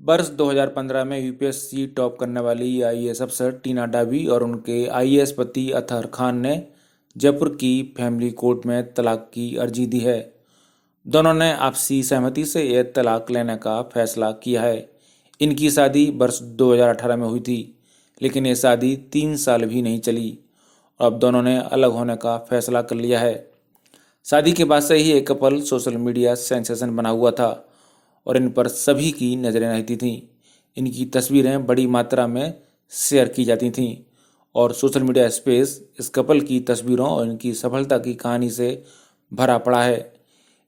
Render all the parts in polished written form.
वर्ष 2015 में UPSC top करने वाली आईएएस अफसर टीना डाबी और उनके आईएएस पति अतहर खान ने जयपुर की फैमिली कोर्ट में तलाक की अर्जी दी है। दोनों ने आपसी सहमति से यह तलाक लेने का फैसला किया है। इनकी शादी वर्ष 2018 में हुई थी, लेकिन ये शादी 3 साल भी नहीं चली। अब दोनों ने अलग होने का फैसला कर लिया है। शादी के बाद से ही एक कपल सोशल मीडिया सेंसेशन बना हुआ था और इन पर सभी की नज़रें रहती थीं। इनकी तस्वीरें बड़ी मात्रा में शेयर की जाती थीं और सोशल मीडिया स्पेस इस कपल की तस्वीरों और इनकी सफलता की कहानी से भरा पड़ा है।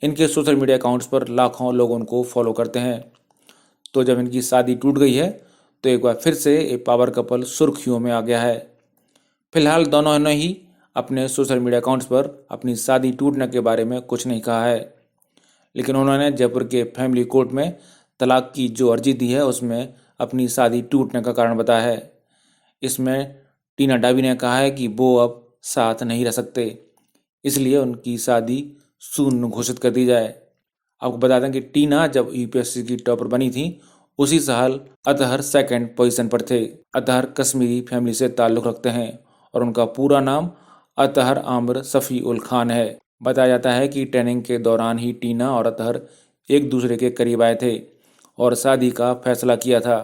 इनके सोशल मीडिया अकाउंट्स पर लाखों लोग उनको फॉलो करते हैं। तो जब इनकी शादी टूट गई है तो एक बार फिर से ये पावर कपल सुर्खियों में आ गया है। फिलहाल दोनों ने ही अपने सोशल मीडिया अकाउंट्स पर अपनी शादी टूटने के बारे में कुछ नहीं कहा है, लेकिन उन्होंने जयपुर के फैमिली कोर्ट में तलाक की जो अर्जी दी है उसमें अपनी शादी टूटने का कारण बताया है। इसमें टीना डाबी ने कहा है कि वो अब साथ नहीं रह सकते, इसलिए उनकी शादी शून्य घोषित कर दी जाए। आपको बता दें कि टीना जब यूपीएससी की टॉपर बनी थी उसी साल अतहर सेकंड पोजीशन पर थे। अतहर कश्मीरी फैमिली से ताल्लुक़ रखते हैं और उनका पूरा नाम अतहर आमिर शफी उल खान है। बताया जाता है कि ट्रेनिंग के दौरान ही टीना और अतहर एक दूसरे के करीब आए थे और शादी का फैसला किया था।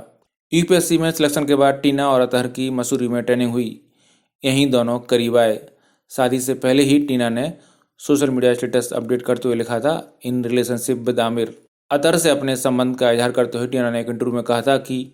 यूपीएससी में सिलेक्शन के बाद टीना और अतहर की मसूरी में ट्रेनिंग हुई। यहीं दोनों करीब आए। शादी से पहले ही टीना ने सोशल मीडिया स्टेटस अपडेट करते हुए लिखा था, in relationship with Aamir. Athar से अपने संबंध का इजहार करते हुए टीना ने एक इंटरव्यू में कहा था कि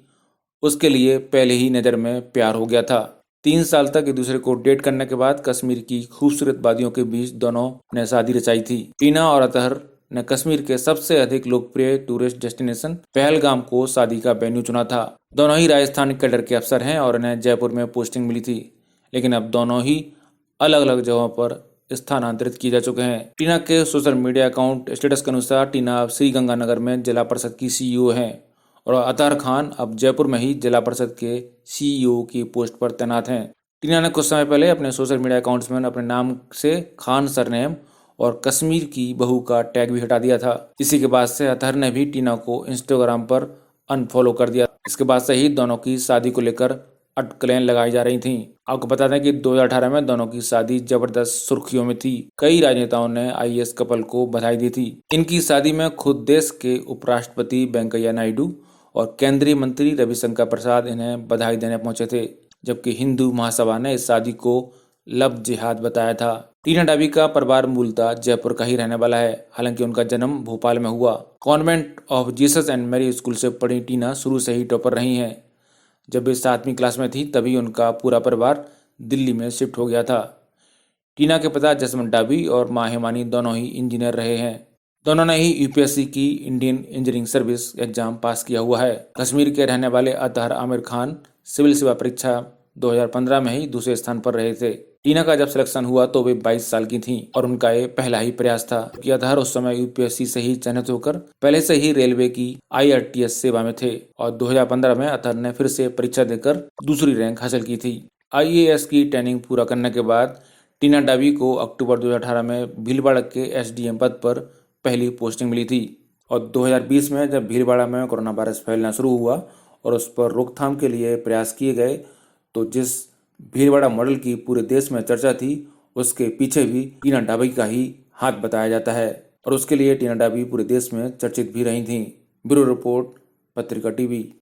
उसके लिए पहले ही नज़र में प्यार हो गया था। 3 साल तक एक दूसरे को डेट करने के बाद कश्मीर की खूबसूरत वादियों के बीच दोनों ने शादी रचाई थी। टीना और अतहर ने कश्मीर के सबसे अधिक लोकप्रिय टूरिस्ट डेस्टिनेशन पहलगाम को शादी का वेन्यू चुना था। दोनों ही राजस्थान कैडर के अफसर हैं और इन्हें जयपुर में पोस्टिंग मिली थी, लेकिन अब दोनों ही अलग अलग जगहों पर स्थानांतरित किए जा चुके हैं। टीना के सोशल मीडिया अकाउंट स्टेटस के अनुसार टीना अब श्री गंगानगर में जिला परिषद की सीईओ हैं और अतहर खान अब जयपुर में ही जिला परिषद के सीईओ की पोस्ट पर तैनात हैं। टीना ने कुछ समय पहले अपने सोशल मीडिया अकाउंट्स में अपने नाम से खान सरनेम और कश्मीर की बहू का टैग भी हटा दिया था। इसी के बाद से अतहर ने भी टीना को इंस्टाग्राम पर अनफॉलो कर दिया। इसके बाद से ही दोनों की शादी को लेकर अटकलें लगाई जा रही थीं। आपको बता दें कि 2018 में दोनों की शादी जबरदस्त सुर्खियों में थी। कई राजनेताओं ने आईएएस कपल को बधाई दी थी। इनकी शादी में खुद देश के उपराष्ट्रपति वेंकैया नायडू और केंद्रीय मंत्री रविशंकर प्रसाद इन्हें बधाई देने पहुंचे थे, जबकि हिंदू महासभा ने इस शादी को लव जिहाद बताया था। टीना डाबी का परिवार मूलतः जयपुर का ही रहने वाला है, हालांकि उनका जन्म भोपाल में हुआ। Convent of Jesus and Mary school से पढ़ी टीना शुरू से ही टॉपर रही हैं। जब वे 7वीं क्लास में थी तभी उनका पूरा परिवार दिल्ली में शिफ्ट हो गया था। टीना के पिता जसवंत डाबी और मां हेमानी दोनों ही इंजीनियर रहे हैं। दोनों ने ही यूपीएससी की इंडियन इंजीनियरिंग सर्विस एग्जाम पास किया हुआ है। कश्मीर के रहने वाले अतहर आमिर खान सिविल सेवा परीक्षा 2015 में ही दूसरे स्थान पर रहे थे। टीना का जब सिलेक्शन हुआ तो वे 22 साल की थीं और उनका ये पहला ही प्रयास था कि अतहर उस समय यूपीएससी से ही चयनित होकर पहले से ही रेलवे की आईआरटीएस सेवा में थे और 2015 में अतहर ने फिर से परीक्षा देकर दूसरी रैंक हासिल की थी। आईएएस की ट्रेनिंग पूरा करने के बाद टीना डाबी को अक्टूबर 2018 में भीलवाड़ा के एसडीएम पद पर पहली पोस्टिंग मिली थी और 2020 में जब भीलवाड़ा में कोरोना वायरस फैलना शुरू हुआ और उस पर रोकथाम के लिए प्रयास किए गए तो जिस भीलवाड़ा मॉडल की पूरे देश में चर्चा थी उसके पीछे भी टीना डाबी का ही हाथ बताया जाता है और उसके लिए टीना डाबी पूरे देश में चर्चित भी रही थी। ब्यूरो रिपोर्ट, पत्रिका टीवी।